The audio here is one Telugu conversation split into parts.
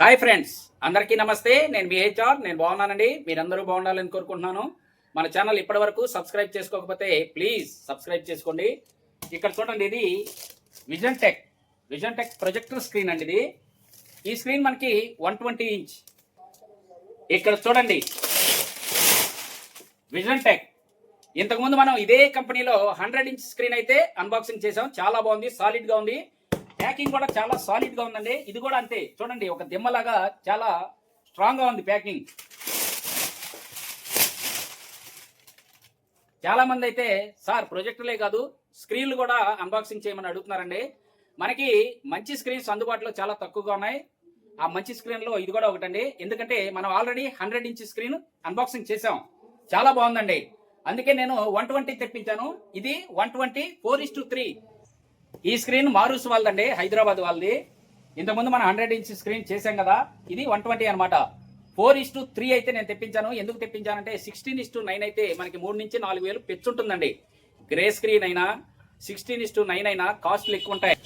హాయ్ ఫ్రెండ్స్, అందరికీ నమస్తే. నేను బిహెచ్ఆర్. నేను బాగున్నానండి. మీరందరూ బాగుండాలని కోరుకుంటున్నాను. మన ఛానల్ ఇప్పటివరకు సబ్స్క్రైబ్ చేసుకోకపోతే ప్లీజ్ సబ్స్క్రైబ్ చేసుకోండి. ఇక్కడ చూడండి, ఇది విజన్ టెక్ ప్రొజెక్టర్ స్క్రీన్ అండి. ఈ స్క్రీన్ మనకి 120 ఇంచ్. ఇక్కడ చూడండి, విజన్ టెక్. ఇంతకుముందు మనం ఇదే కంపెనీలో 100 ఇంచ్ స్క్రీన్ అయితే అన్బాక్సింగ్ చేసాం. చాలా బాగుంది, సాలిడ్ గా ఉంది. ప్యాకింగ్ కూడా చాలా సాలిడ్ గా ఉందండి. ఇది కూడా అంతే, చూడండి, ఒక దిమ్మలాగా చాలా స్ట్రాంగ్ గా ఉంది ప్యాకింగ్. చాలా మంది అయితే సార్ ప్రొజెక్టర్లే కాదు స్క్రీన్లు కూడా అన్బాక్సింగ్ చేయమని అడుగుతున్నారండి. మనకి మంచి స్క్రీన్స్ అందుబాటులో చాలా తక్కువగా ఉన్నాయి. ఆ మంచి స్క్రీన్ లో ఇది కూడా ఒకటండి. ఎందుకంటే మనం ఆల్రెడీ 100 ఇంచ్ స్క్రీన్ అన్బాక్సింగ్ చేసాం, చాలా బాగుందండి. అందుకే నేను 120 తెప్పించాను. ఇది 120 4:3. ఈ స్క్రీన్ మారూస్ వాళ్ళదండి, హైదరాబాద్ వాళ్ళది. ఇంతకుముందు మనం 100 ఇంచ్ స్క్రీన్ చేసాం కదా, ఇది 120 అనమాట. 4:3 అయితే నేను తెప్పించాను. ఎందుకు తెప్పించానంటే 16:9 అయితే మనకి 3 నుంచి 4 వేలు పెచ్చుంటుందండి. గ్రే స్క్రీన్ అయినా 16:9 అయినా కాస్ట్లు ఎక్కువ ఉంటాయి.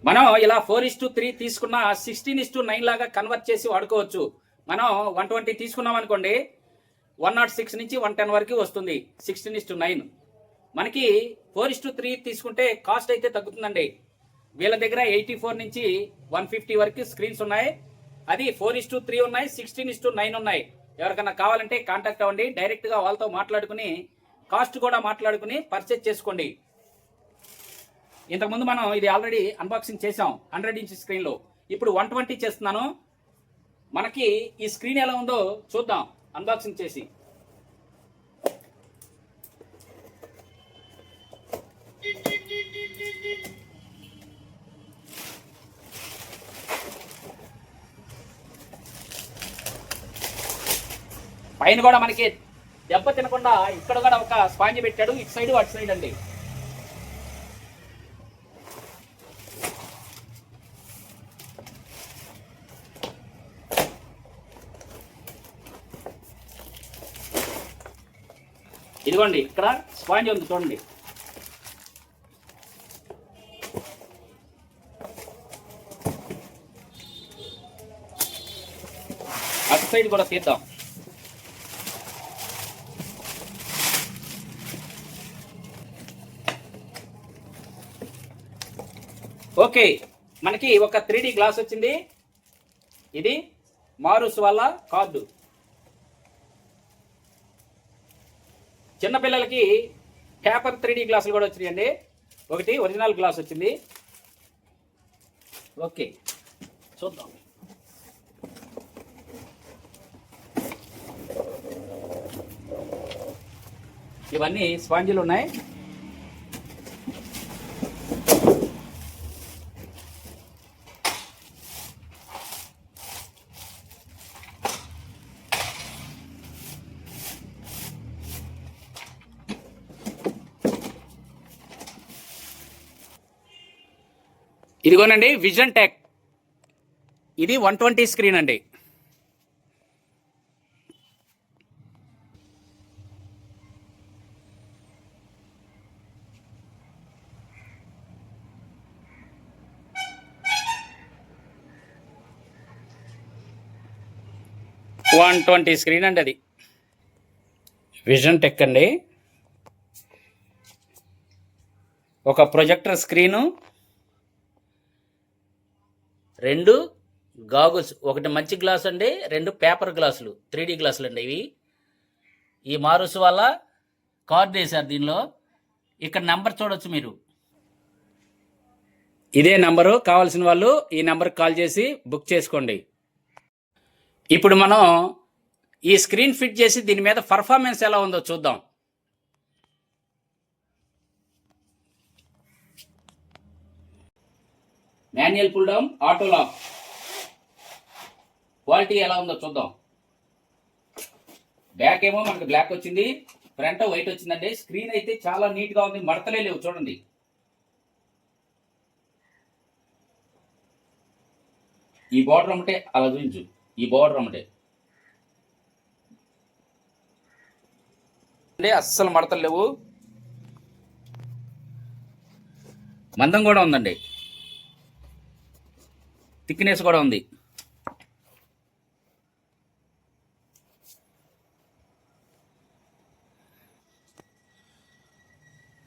మనం ఇలా 4:3 తీసుకున్న 16:9 లాగా కన్వర్ట్ చేసి వాడుకోవచ్చు. మనం 120 తీసుకున్నాం అనుకోండి, 106 నుంచి 110 వరకు వస్తుంది. 16:9 మనకి 4:3 తీసుకుంటే కాస్ట్ అయితే తగ్గుతుందండి. వీళ్ళ దగ్గర 84 నుంచి 150 వరకు స్క్రీన్స్ ఉన్నాయి. అది 4:3 ఉన్నాయి, 16:9 ఉన్నాయి. ఎవరికన్నా కావాలంటే కాంటాక్ట్ అవ్వండి. డైరెక్ట్ గా వాళ్ళతో మాట్లాడుకుని కాస్ట్ కూడా మాట్లాడుకుని పర్చేజ్ చేసుకోండి. ఇంతకుముందు మనం ఇది ఆల్రెడీ అన్బాక్సింగ్ చేసాం 100 ఇంచ్ స్క్రీన్ లో. ఇప్పుడు 120 చేస్తున్నాను. మనకి ఈ స్క్రీన్ ఎలా ఉందో చూద్దాం అన్బాక్సింగ్ చేసి. పైన కూడా మనకి దెబ్బ తినకుండా ఇక్కడ కూడా ఒక స్పాంజ్ పెట్టాడు, ఇటు సైడ్ అటు సైడ్ అండి. ఇదిగోండి, ఇక్కడ స్పాంజ్ ఉంది చూడండి. అటు సైడ్ కూడా తీద్దాం. ఓకే, మనకి ఒక 3D గ్లాస్ వచ్చింది. ఇది మారూస్ వాళ్ళ కార్డు. చిన్నపిల్లలకి పేపర్ 3D గ్లాసులు కూడా వచ్చినాయండి. ఒకటి ఒరిజినల్ గ్లాస్ వచ్చింది. ఓకే, చూద్దాం. ఇవన్నీ స్పాంజీలు ఉన్నాయి. ఇదిగోనండి, విజన్ టెక్. ఇది 120 స్క్రీన్ అండి. స్క్రీన్ అండి. అది విజన్ టెక్ అండి. ఒక ప్రొజెక్టర్ స్క్రీను, 2 గాగుల్స్, ఒకటి మంచి గ్లాస్ అండి, 2 పేపర్ గ్లాసులు, 3D గ్లాసులు అండి ఇవి. ఈ మారూస్ వల్ల కార్డు వేశారు దీనిలో. ఇక్కడ నెంబర్ చూడొచ్చు మీరు. ఇదే నెంబరు. కావాల్సిన వాళ్ళు ఈ నెంబర్కి కాల్ చేసి బుక్ చేసుకోండి. ఇప్పుడు మనం ఈ స్క్రీన్ ఫిట్ చేసి దీని మీద పర్ఫార్మెన్స్ ఎలా ఉందో చూద్దాం. Manual pull down, auto lock. Quality ఎలా ఉందో చూద్దాం. బ్యాక్ ఏమో మనకి బ్లాక్ వచ్చింది, ఫ్రంట్ వైట్ వచ్చిందండి. స్క్రీన్ అయితే చాలా నీట్ గా ఉంది, మడతలే లేవు చూడండి. ఈ బార్డర్ అమ్మటే అలా చూపించు. ఈ బార్డర్ అమ్మటే అస్సలు మడతలు లేవు. మందం కూడా ఉందండి. థిక్నెస్ కూడా ఉంది.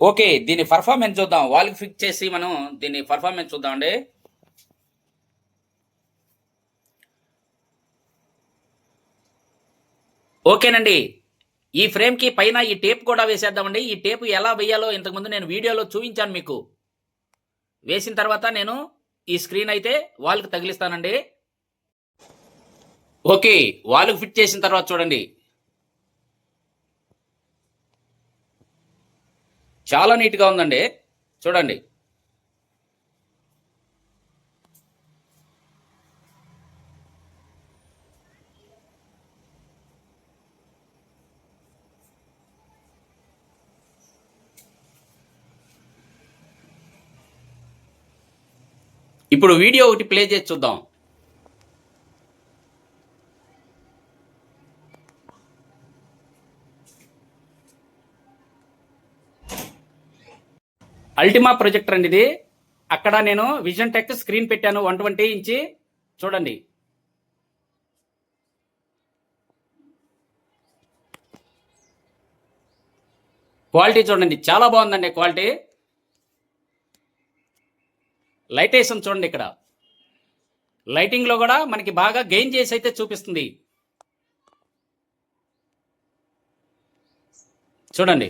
ఓకే, దీని పర్ఫార్మెన్స్ చూద్దాం. వాల్కి ఫిక్స్ చేసి మనం దీని పర్ఫార్మెన్స్ చూద్దామండి. ఓకేనండి, ఈ ఫ్రేమ్కి పైన ఈ టేప్ కూడా వేసేద్దామండి. ఈ టేప్ ఎలా వేయాలో ఇంతకుముందు నేను వీడియోలో చూపించాను మీకు. వేసిన తర్వాత నేను ఈ స్క్రీన్ అయితే వాల్కి తగిలిస్తానండి. ఓకే, వాల్కి ఫిట్ చేసిన తర్వాత చూడండి, చాలా నీట్గా ఉందండి. చూడండి, ఇప్పుడు వీడియో ఒకటి ప్లే చేసి చూద్దాం. అల్టిమా ప్రొజెక్టర్ అండి ఇది. అక్కడ నేను విజన్ టెక్ స్క్రీన్ పెట్టాను 120 ఇంచి. చూడండి, క్వాలిటీ చూడండి, చాలా బాగుందండి క్వాలిటీ. లైటేషన్ చూడండి, ఇక్కడ లైటింగ్ లో కూడా మనకి బాగా గెయిన్ చేసి అయితే చూపిస్తుంది. చూడండి,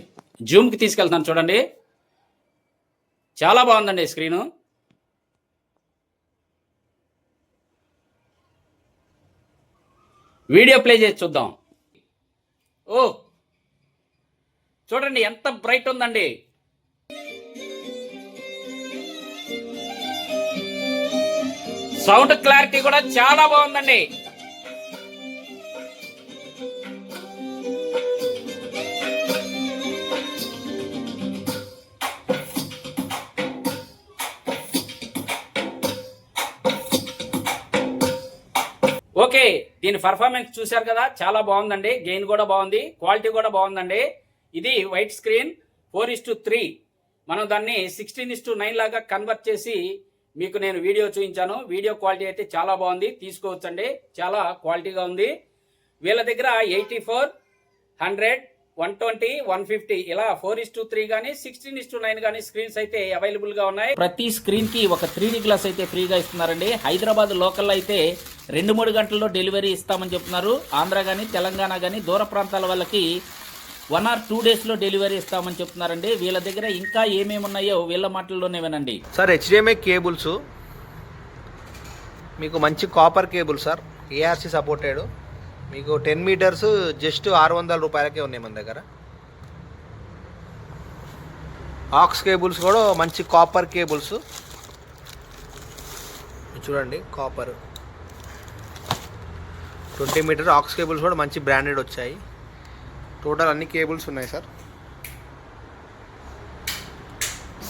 జూమ్ కి తీసుకెళ్తాను చూడండి, చాలా బాగుందండి స్క్రీను. వీడియో ప్లే చేసి చూద్దాం. ఓ చూడండి, ఎంత బ్రైట్ ఉందండి. సౌండ్ క్లారిటీ కూడా చాలా బాగుందండి. ఓకే, దీని పర్ఫార్మెన్స్ చూశారు కదా, చాలా బాగుందండి. గెయిన్ కూడా బాగుంది, క్వాలిటీ కూడా బాగుందండి. ఇది వైట్ స్క్రీన్ 4:3. మనం దాన్ని 16:9 లాగా కన్వర్ట్ చేసి మీకు నేను వీడియో చూపించాను. వీడియో క్వాలిటీ అయితే చాలా బాగుంది, తీసుకోవచ్చండి, చాలా క్వాలిటీగా ఉంది. వీళ్ళ దగ్గర 84, 100, 120, 150 ఇలా 4:3 కానీ 16:9 కానీ స్క్రీన్స్ అయితే అవైలబుల్ గా ఉన్నాయి. ప్రతి స్క్రీన్ కి ఒక 3D గ్లాస్ అయితే ఫ్రీగా ఇస్తున్నారండి. హైదరాబాద్ లోకల్ అయితే 2-3 గంటల్లో డెలివరీ ఇస్తామని చెప్తున్నారు. ఆంధ్ర కానీ తెలంగాణ కానీ దూర ప్రాంతాల వాళ్ళకి 1 or 2 days లో డెలివరీ ఇస్తామని చెప్తున్నారండి. వీళ్ళ దగ్గర ఇంకా ఏమేమి ఉన్నాయో వీళ్ళ మాటల్లోనే వినండి. సార్, HDMI కేబుల్స్ మీకు మంచి copper cable sir, ARC supported. మీకు 10 meters జస్ట్ 600 రూపాయలకే ఉన్నాయి మన దగ్గర. ఆక్స్ కేబుల్స్ కూడా మంచి కాపర్ కేబుల్స్ చూడండి, కాపర్ 20 meter ఆక్స్ కేబుల్స్ కూడా మంచి బ్రాండెడ్ వచ్చాయి. టోటల్ అన్ని కేబుల్స్ ఉన్నాయి సార్.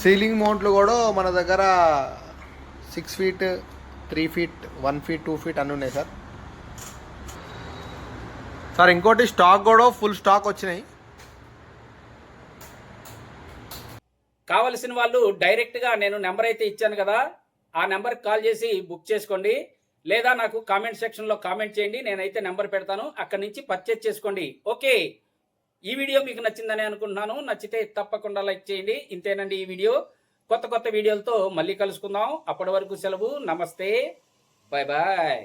సీలింగ్ మౌంట్లు కూడా మన దగ్గర 6 feet, 3 feet, 1 feet, 2 feet అన్నీ ఉన్నాయి సార్. సార్ ఇంకోటి స్టాక్ కూడా ఫుల్ స్టాక్ వచ్చినాయి. కావలసిన వాళ్ళు డైరెక్ట్గా నేను నెంబర్ అయితే ఇచ్చాను కదా, ఆ నెంబర్కి కాల్ చేసి బుక్ చేసుకోండి. లేదా నాకు కామెంట్ సెక్షన్లో కామెంట్ చేయండి, నేనైతే నెంబర్ పెడతాను, అక్కడి నుంచి పర్చేజ్ చేసుకోండి. ఓకే, ఈ వీడియో మీకు నచ్చిందని అనుకుంటున్నాను. నచ్చితే తప్పకుండా లైక్ చేయండి. ఇంతేనండి ఈ వీడియో. కొత్త వీడియోలతో మళ్ళీ కలుసుకుందాం. అప్పటి వరకు సెలవు. నమస్తే, బాయ్ బాయ్.